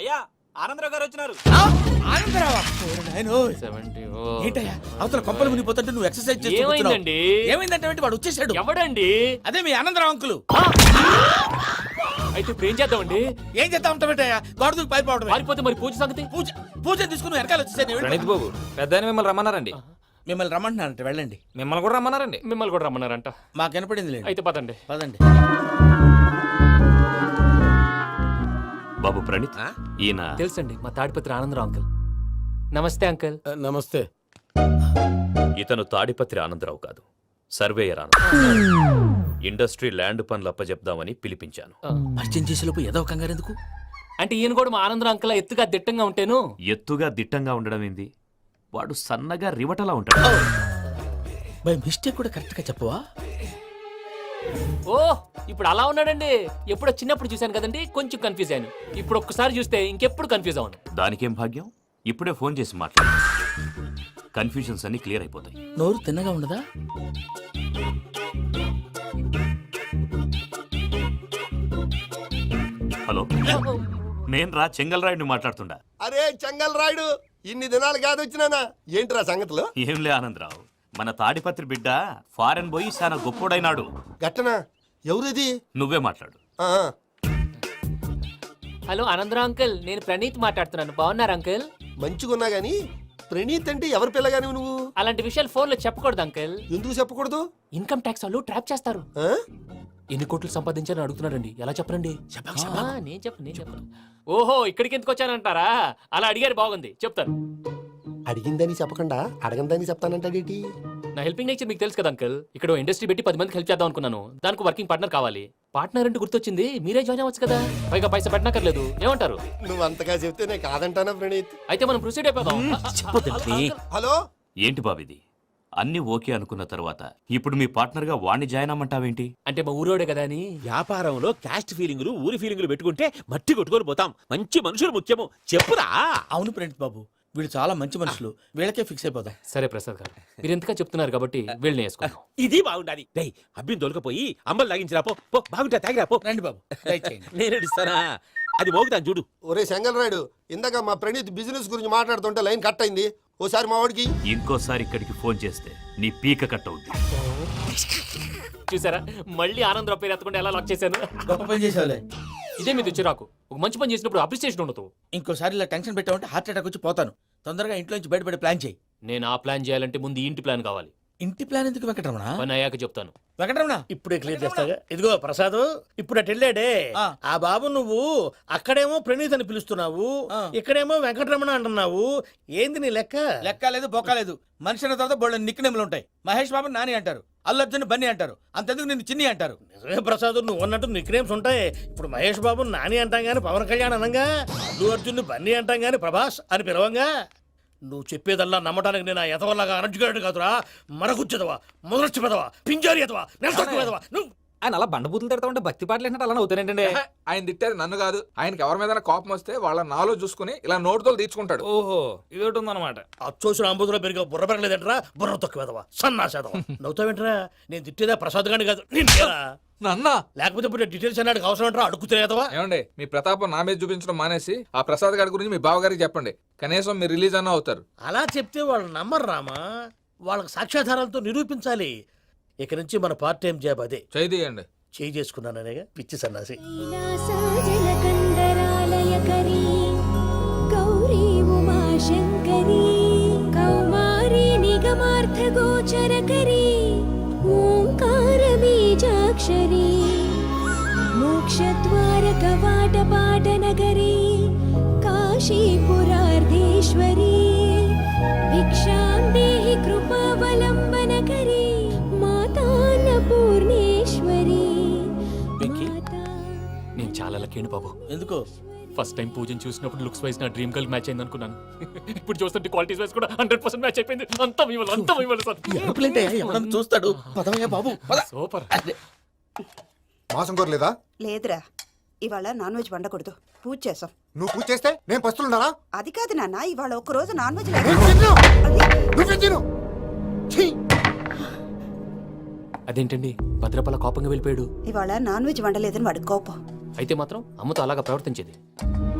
అయ్యా ఆనందరావు గారు వచ్చినారు. ఏంటయ్యా అవతల కొంపలు మునిగిపోతుంటే నువ్వు ఎక్సర్సైజ్ చేస్తున్నావు. ఏమైందంటే వాడు వచ్చేసాడు. ఎవడండి? అదే మీ ఆనందరావు అంకులు. అయితే ఇప్పుడు ఏం చేద్దామండి? ఏం చేస్తా ఉంటావేటయ్యా, గోడ దూకి పారిపోవడం. పారిపోతే మరి పూజ సంగతి? పూజ తీసుకుని వెనకాల వచ్చేసాను. ప్రణీత్ బాబు పెద్ద మిమ్మల్ని రమ్మన్నారండి. మిమ్మల్ని రమ్మంటున్నారంట, వెళ్ళండి. మిమ్మల్ని కూడా రమ్మన్నారండి. మిమ్మల్ని కూడా రమ్మన్నారంట. మాకు వినపడింది లేదు. అయితే పదండి. పదండి. బాబు ప్రణీత్, ఈయన తెలుసండి, మా తాడిపత్రి ఆనందరావు అంకుల్. నమస్తే అంకుల్. నమస్తే. ఇతను తాడిపత్రి ఆనందరావు కాదు, సర్వేయర్ ఆనందరావు. ఇండస్ట్రీ ల్యాండ్ పనులు అప్పచెప్దామని పిలిపించాను. పరిచయం చేసేలోపు ఏదో కంగారు ఎందుకు? అంటే ఈయన కూడా మా ఆనందరావు అంకుల్ ఎత్తుగా దిట్టంగా ఉంటేను. ఎత్తుగా దిట్టంగా ఉండడం ఏంది, వాడు సన్నగా రివటలా ఉంటాడు. బై మిస్టేక్ కూడా కరెక్ట్ గా చెప్పవా? ఓ ఇప్పుడు అలా ఉన్నాడండి. ఎప్పుడో చిన్నప్పుడు చూశాను కదండి, కొంచెం కన్ఫ్యూజ్ అయ్యాను. ఇప్పుడు ఒక్కసారి చూస్తే ఇంకెప్పుడు కన్ఫ్యూజ్ అవ్వను. దానికేం భాగ్యం, ఇప్పుడే ఫోన్ చేసి మాట్లాడు. కన్ఫ్యూజన్స్ అన్ని క్లియర్ అయిపోతాయి. నోరు తిన్నగా ఉండదా? హలో, నేను రా చెంగల్ రాయుడిని మాట్లాడుతుండా. అరే చెంగల్ రాయుడు, ఇన్ని దినాలు కాదు వచ్చినానా? ఏంట్రా సంగతులు? ఏంలే ఆనందరావు, మన తాడిపత్రి బిడ్డ ఫారెన్ పోయి చాలా గొప్పోడైనాడు. గట్టనా? ఎవరిది? నువ్వే మాట్లాడు. హలో ఆనందరావు అంకుల్, నేను ప్రణీత్ మాట్లాడుతున్నాను. బాగున్నారు అంకుల్? మంచిగున్నా గాని ప్రణీత్ అంటే ఎవరి పిల్లగాని నువ్వు? అలాంటి విషయాలు ఫోన్ లో చెప్పకూడదు అంకుల్. ఎందుకు చెప్పకూడదు? ఇన్కమ్ ట్యాక్స్ వాళ్ళు ట్రాప్ చేస్తారు. ఆ? ఎన్ని కోట్లు సంపాదించాలని అడుగుతున్నారండి. ఎలా చెప్పరండి? నేను చెప్పను. ఓహో, ఇక్కడికి ఎందుకు వచ్చానంటారా? అలా అడిగారు, బాగుంది, చెప్తాను. అడిగిందని చెప్పకుండా అడగందని చెప్తానంటాడేటి? నా హెల్పింగ్ నేచర్ మీకు తెలుసు కదా అంకుల్. ఇక్కడ ఇండస్ట్రీ పెట్టి 10 మందికి హెల్ప్ చేద్దాం అనుకున్నాను. దానికి వర్కింగ్ పార్ట్నర్ కావాలి. పార్ట్నర్ అంటే గుర్తొచ్చింది, మీరే జాయిన్ అవ్వచ్చు కదా. పైగా పైసా పెట్టనక్కర్లేదు. ఏమంటారు? నువ్వు అంతగా చెప్తే నేను కాదంటానా ప్రణీత్? అయితే మనం ప్రొసీడ్ అయిపోదాం. హలో, ఏంటి బాబిది, అన్ని ఓకే అనుకున్న తర్వాత ఇప్పుడు మీ పార్ట్నర్ గా వాణ్ణి జాయిన్ అమ్మంటావేంటి? అంటే మా ఊరోడే కదా అని. వ్యాపారంలో క్యాస్ట్ ఫీలింగులు, ఊరి ఫీలింగులు పెట్టుకుంటే మట్టి కొట్టుకొని పోతాం. మంచి మనుషులు ముఖ్యము. చెప్పురా. అవును ప్రణీత్ బాబు, వీళ్ళు చాలా మంచి మనుషులు. వీళ్ళకే ఫిక్స్ అయిపోదాం. సరే ప్రసాద్ గారు, మీరు ఎంతగా చెప్తున్నారు కాబట్టి వీళ్ళని వేసుకుందాం. ఇది బాగుండాలి. డై అబ్బిని దొలకపోయి అంబలు లాగించిరా పో. పో బాగుంటా, తాగిరా పో. రండి బాబు, దయచేయండి. నేను ఇస్తానా? అది మోగుతాను చూడు. ఒరే చెంగల్ రాయుడు, ఇందాక మా ప్రణీత్ బిజినెస్ గురించి మాట్లాడుతుంటే లైన్ కట్ అయింది. ఓసారి మా వాడికి. ఇంకోసారి ఇక్కడికి ఫోన్ చేస్తే నీ పీక కట్ అవుద్ది. చూసారా, మళ్ళీ ఆనందరావు పేరు ఎత్తకుండా ఎలా లాక్ చేశాను. గొప్ప పని చేసేవాళ్ళే. ఇదే మీద చిరాకు. ఒక మంచి పని చేసినప్పుడు అప్రిసియేషన్ ఉండదు. ఇంకోసారి ఇలా టెన్షన్ పెట్టామంటే హార్ట్ అటాక్ వచ్చి పోతాను. తొందరగా ఇంట్లో నుంచి బయటపడే ప్లాన్ చేయి. నేను ఆ ప్లాన్ చేయాలంటే ముందు ఈ ఇంటి ప్లాన్ కావాలి. ఇంటి ప్లాన్ ఎందుకు వెంకటరమణ? పని అయ్యాక చెప్తాను. వెంకటరమణ ఇప్పుడే క్లియర్ చేస్తాగా. ఇదిగో ప్రసాద్, ఇప్పుడు అటు వెళ్ళాడే ఆ బాబు, నువ్వు అక్కడేమో ప్రణీత్ అని పిలుస్తున్నావు, ఇక్కడేమో వెంకటరమణ అంటున్నావు. ఏంది నీ లెక్క? లెక్క లేదు, బొక్క లేదు. మనిషి అన్న తర్వాత బోళ్ళ నిక్నెములు ఉంటాయి. మహేష్ బాబు నాని అంటారు, అల్లు అర్జున్ బన్నీ అంటారు, అంతెందుకు నిన్ను చిన్ని అంటారు. నిజమే ప్రసాద్, నువ్వు అన్నట్టు నిక్నేమ్స్ ఉంటాయి. ఇప్పుడు మహేష్ బాబు నాని అంటాం గాని పవన్ కళ్యాణ్ అనంగా, అల్లు అర్జున్ బన్నీ అంటాం గాని ప్రభాస్ అని పిలవంగా. నువ్వు చెప్పేదల్లా నమ్మటానికి నేను ఎదవల్లాగా అనర్జుగాడు కాదురా. మరగుచ్చదవా, మొదలచ్చి పెదవా, పింజారి ఎదవా, నెలసొక్కుదవా నువ్వు. ఆయన అలా బండబూతులు తిడతా ఉంటే భక్తి పాటలు ఏంటంటే అలా అవుతానంటే. ఆయన తిట్టేది నన్ను కాదు, ఆయనకి ఎవరి మీద కోపం వస్తే వాళ్ళ నాలో చూసుకుని ఇలా నోటుతో తీర్చుకుంటాడు. ఓహో, ఇది ఒకటి ఉందన్నమాట. అచ్చోసిన అంబుధులో పెరిగే బుర్ర పెరగలేదంటరా, బుర్ర తొక్కువేదవా, సన్నాసేదవా. నవ్వుతావేంట్రా? నేను తిట్టేదా ప్రసాద్ గాని కాదు, నన్నా లేకపోతే ఇప్పుడు డీటెయిల్స్ అన్నాడు అవసరం అంటారా? అడుగుతాయేదవా? ఏమండి, మీ ప్రతాపం నా మీద చూపించడం మానేసి ఆ ప్రసాద్ గారి గురించి మీ బావగారికి చెప్పండి. కనీసం మీరు రిలీజ్ అన్న అవుతారు. అలా చెప్తే వాళ్ళు నమ్మరు రామా. వాళ్ళకి సాక్ష్యాధారాలతో నిరూపించాలి. ఇక నుంచి మన పార్ట్ టైం జాబ్ అదే. చేయండి. చేయి చేసుకున్నాననేగా పిచ్చి సన్నాసి. గౌరీ ఉమాశంకరీ కౌమారీ నిగమార్థగోచరకరీ ఓంకార బీజాక్షరీ మోక్షద్వార కవాటపాట నగరీ కాశీపురార్ధేశ్వరీ భిక్షాం దేహి కృపావలంబనకరీ మాతాన్నపూర్ణేశ్వరీ. నేను చాలా లక్కీ బాబు. ఎందుకు? ఫస్ట్ టైం పూజను చూసినప్పుడు లుక్స్ వైజ్ నా డ్రీమ్ గర్ల్ మ్యాచ్ అయింది అనుకున్నాను. ఇప్పుడు చూస్తుంటే క్వాలిటీస్ వైజ్ కూడా 100% మ్యాచ్ అయిపోయింది. అంతా ఇవ్వాలి సార్. ఎవడన్నా చూస్తాడు. పదవయ్యా బాబు, పద. సూపర్. మాసం కోరలేదా? లేదురా, ఇవాళ నాన్ వెజ్ వండకూడదు. పూజ చేసాం. నువ్వు పూజ చేస్తే నేను పస్తులున్నానా? అది కాదు నాన్న, ఇవాళ ఒక రోజు నాన్ వెజ్ అదేంటండి భద్రపల కోపంగా వెళ్ళిపోయాడు? ఇవాళ నాన్ వెజ్ వండలేదని వాడి కోపం. అయితే మాత్రం అమ్మతో అలాగా ప్రవర్తించేది.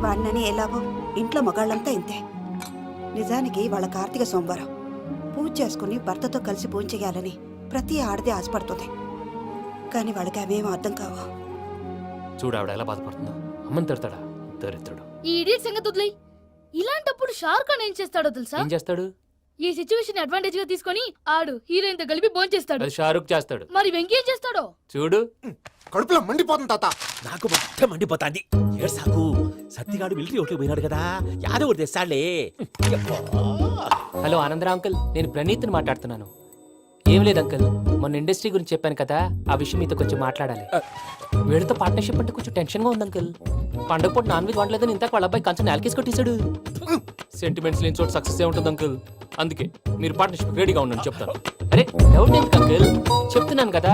వాడినని ఎలాగో ఇంట్లో మగాళ్ళంతా ఇంతే. నిజానికి వాళ్ళ కార్తీక సోమవారం పూజ చేసుకుని భర్తతో కలిసి పూజ చేయాలని ప్రతి ఆడది ఆశపడుతుంది. కానీ వాళ్ళకి అవేం అర్థం కావు. చూడు ఆవిడ ఎలా బాధపడుతుందో. అమ్మని తిడతాడా దరిద్రుడు. ఈ ఇడియట్ సంగతి వదిలేయ్. ఇలాంటప్పుడు షారుఖ్ ఖాన్ ఏం చేస్తాడో తెలుసా? ఏం చేస్తాడు? ఈ సిచ్యువేషన్ అడ్వాంటేజ్ గా తీసుకొని ఆడు హీరోయిన్ తో కలిపి బోన్ చేస్తాడు. అది షారుఖ్ చేస్తాడు. మరి వెంకీ ఏం చేస్తాడో చూడు. కడుపులో మండిపోతుంది తాత. నాకు మొత్తం మండిపోతాంది. ఏడ్సాకు, సత్తిగాడు మిలిటరీ ఒకటి పోయినాడు కదా, యాదో ఒకటి తెస్తాడులే. హలో ఆనందరావు అంకుల్, నేను ప్రణీత్ని మాట్లాడుతున్నాను. ఏం లేదు అంకుల్, మొన్న ఇండస్ట్రీ గురించి చెప్పాను కదా, ఆ విషయం మీతో కొంచెం మాట్లాడాలి. వీళ్ళతో పార్ట్నర్షిప్ అంటే కొంచెం టెన్షన్ గా ఉంది అంకుల్. పండగ పూట నాన్ వెజ్ వండలేదని ఇంతకు వాళ్ళ అబ్బాయి కంచెం నేలకేసి కొట్టేశాడు. సెంటిమెంట్స్ లేని చోట సక్సెస్ ఏ ఉంటుంది అంకుల్. అందుకే మీరు పార్ట్నర్షిప్ రెడీగా ఉండండి చెప్తాను. అరే డౌట్ ఎందుకు అంకుల్, చెప్తున్నాను కదా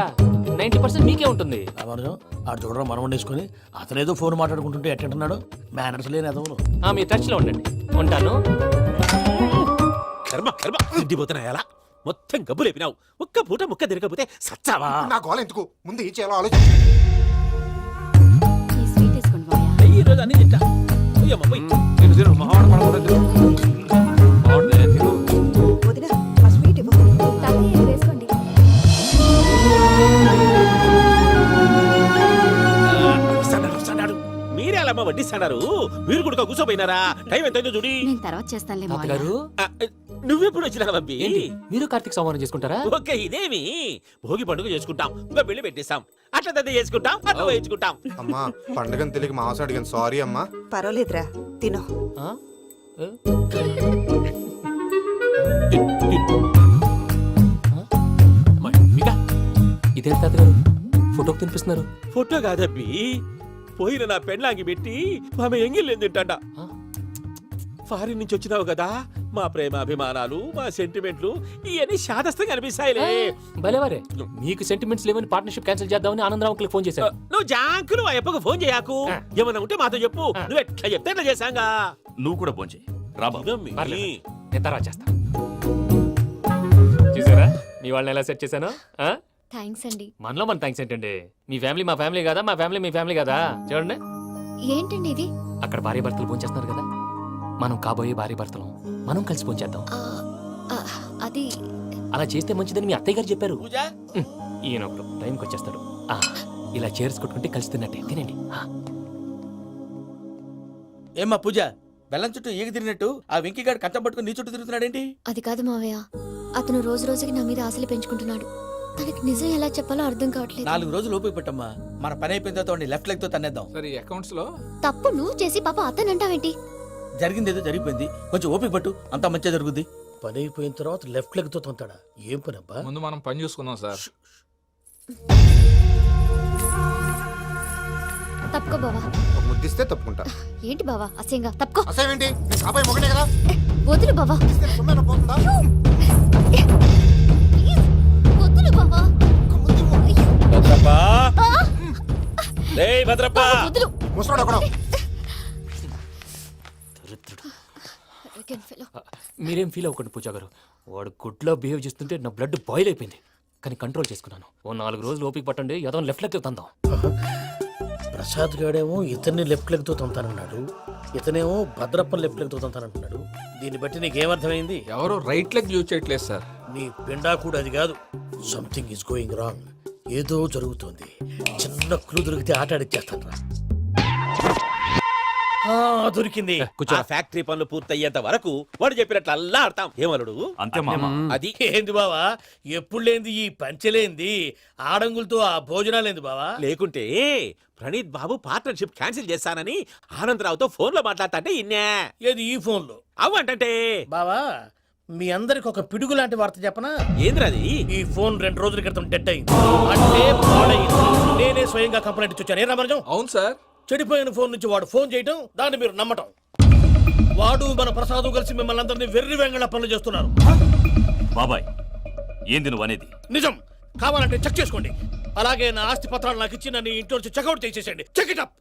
90% మీకే ఉంటుంది. రామానుజం ఆడు చూడడం మనం వండేసుకొని అతనేదో ఫోన్ మాట్లాడుకుంటుంటే ఎట్టంటున్నాడు. మేనర్స్ లేని అదవులు. మీరు టచ్ లో ఉండండి. ఉంటాను. కర్మ కర్మ తిండిపోతున్నా ఎలా మొత్తం గబ్బు లేపినావు. ఒక్క పూట ముక్క తిరగకపోతే సచ్చావా? నా గోల ఎందుకు, ముందు ఏం చేయాలో ఆలోచించు. ఈ స్వీట్ వేసుకోండి మాయా. ఈ రోజు అన్ని తింటా. పోయమ్మ, పోయ్. వదిన ఆ స్వీట్ ఇవ్వు. వేసుకోండి. వస్తాడు. మీరే అలా వడ్డిస్తాడారు. మీరు కూడా కూర్చోపోయినారా? టైం ఎంతైందో చూడి. నేను తర్వాత చేస్తానులే మాయా. తాతగారు ఆ, నువ్వెప్పుడు వచ్చినా బంపి? ఏంటి మీరు కార్తీక్ సంహారం చేసుకుంటారా? ఓకే, ఇదేమి భోగి పండుగ చేసుకుంటాం, ఇంకా పెళ్లి పెట్టేస్తాం, అట్లా దద్ద చేసుకుంటాం, అట్లా వేయించుకుంటాం. అమ్మా పండగని తెలియక మాంసం అడిగాను, సారీ అమ్మా. పర్వాలేదురా, తిను. ఆ? ఏ? ఇదేంటి తాతగారు ఫోటోకి తినిపిస్తున్నారు? ఫోటో కాదబ్బి, పోయిన నా పెళ్ళాంగి పెట్టి ఆమె ఎంగిల్లేం తింటాడ. ఫారిన్ నుంచి వచ్చినావు కదా, మా ప్రేమ అభిమానాలు, మా సెంటిమెంట్లు ఇవన్నీ శాదస్తంగా అనిపిస్తాయిలే. భలేవారే, మీకు సెంటిమెంట్స్ లేవని పార్ట్నర్షిప్ క్యాన్సిల్ చేద్దామని ఆనందరావు అంకుల్ ఫోన్ చేశారు. నువ్వు జాంకులు ఆ అప్పకు ఫోన్ చేయకు. ఏమన్నా ఉంటే మాతో చెప్పు. నువ్వు ఎట్లా చెప్తే ఎట్లా చేశాంగా. నువ్వు కూడా భోంచే రాబా. ఇదమ్మి. పర్లేదు, నేను తర్వాత చేస్తా. చూసారా మీ వాళ్ళని ఎలా సెట్ చేశాను? థ్యాంక్స్ అండి. మనలో మన థ్యాంక్స్ ఏంటండి, మీ ఫ్యామిలీ మా ఫ్యామిలీ కదా, మా ఫ్యామిలీ మీ ఫ్యామిలీ కదా. చూడండి ఏంటండి ఇది? అక్కడ భార్య భర్తలు ఫోన్ చేస్తున్నారు కదా, మనం కాబోయే భార్య భర్తలు మనం కలిసి ఫోన్ చేద్దాం. అది అలా చేస్తే మంచిదని మీ అత్తయ్య గారు చెప్పారు. పూజ ఈయన ఒకడు టైంకి వచ్చేస్తాడు. ఇలా చేర్స్ కొట్టుకుంటే కలిసి తిన్నట్టే తినండి. ఏమ్మా పూజ, బెల్లం చుట్టూ ఈగ తిరిగినట్టు ఆ వెంకీగాడు కంచం పట్టుకుని నీ చుట్టూ తిరుగుతున్నాడేంటి? అది కాదు మావయ్య, అతను రోజు రోజుకి నా మీద ఆశలు పెంచుకుంటున్నాడు. తనకి నిజం ఎలా చెప్పాలో అర్థం కావట్లేదు. 4 రోజులు ఓపిక పట్టమ్మా, మన పని అయిపోయిన తర్వాత లెఫ్ట్ లెగ్ తో తన్నేద్దాం. సరే అకౌంట్స్ లో తప్పు నువ్వు చేసి పాప అతను అంటావేంటి? జరిగింది ఏదో జరిగిపోయింది, కొంచెం ఓపిక పట్టు, అంతా మంచిగా జరుగుద్ది. పని అయిపోయిన తర్వాత లెఫ్ట్ లెగ్ తో తొంతాడా? ఏం పని అబ్బా? ముందు మనం పని చూసుకుందాం సార్. తప్పుకో బావా. ఒక ముద్దిస్తే తప్పుకుంటా. ఏంటి బావా అసహ్యంగా? తప్పుకో. అసేమేంటి, నీ కాబోయే మొగనే కదా. వదులు బావా. ఇస్తే సుమ్మేనా పోతుందా? ప్లీజ్, వదులు బావా. భద్రప్ప, రేయ్ భద్రప్ప. వదులు. ముసరాడు అక్కడ. Arrogant fellow. మీరేం ఫీల్ అవ్వకండి పూజా గారు, వాడు గుడ్లో బిహేవ్ చేస్తుంటే నా బ్లడ్ బాయిల్ అయిపోయింది. కానీ కంట్రోల్ చేసుకున్నాను. ఓ 4 రోజులు ఓపిక పట్టండి, ఏదో లెఫ్ట్ లెక్క తందాం. ప్రసాద్ గాడేమో ఇతన్ని లెఫ్ట్ లెగ్ తో తొంతానన్నాడు, ఇతనేమో భద్రప్ప లెఫ్ట్ లెగ్ తో తొంతానంటున్నాడు. దీన్ని బట్టి నీకేమర్థమైంది? ఎవరు రైట్ లెగ్ యూజ్ చేయట్లేదు సార్. నీ పిండా కూడా అది కాదు. Something is going wrong. ఏదో జరుగుతోంది. చిన్న క్లూ దొరికితే ఆట ఆడిచ్చేస్తాను రా. దొరికింది. ఆ ఫ్యాక్టరీ పనులు పూర్తయ్యేంత వరకు వాడు చెప్పినట్లు అల్లా ఆడతాం. ఏమలుడు అంతే మామ. అది ఏంది బావా, ఎప్పుడు లేంది ఈ పంచలేంది, ఆడంగులతో ఆ భోజనాలేంది బావా? లేకుంటే ప్రణీత్ బాబు పార్ట్నర్షిప్ క్యాన్సిల్ చేస్తానని ఆనందరావుతో ఫోన్ లో మాట్లాడతాంటే ఇన్నే. ఏది ఈ ఫోన్ లో? అవ్వంటే బావా, మీ అందరికి ఒక పిడుగు లాంటి వార్త చెప్పనా? ఏంద్రది? ఈ ఫోన్ 2 రోజుల క్రితం డెడ్ అయింది, అంటే పాడైంది. నేనే స్వయంగా కంప్లైంట్ ఇచ్చొచ్చాను. ఏ రామరాజం? అవును సార్. చెడిపోయిన ఫోన్ నుంచి వాడు ఫోన్ చేయటం, దాన్ని మీరు నమ్మటం. వాడు మన ప్రసాదు కలిసి మిమ్మల్ని అందరినీ వెర్రి వెంగళ పనులు చేస్తున్నారు. బాబాయ్ ఏంది నువ్వు అనేది? నిజం. కావాలంటే చెక్ చేసుకోండి. అలాగే నా ఆస్తి పత్రాలు నాకు ఇచ్చి నన్ను ఇంట్లో నుంచి చెక్అౌట్ చేసేసండి. Check it up.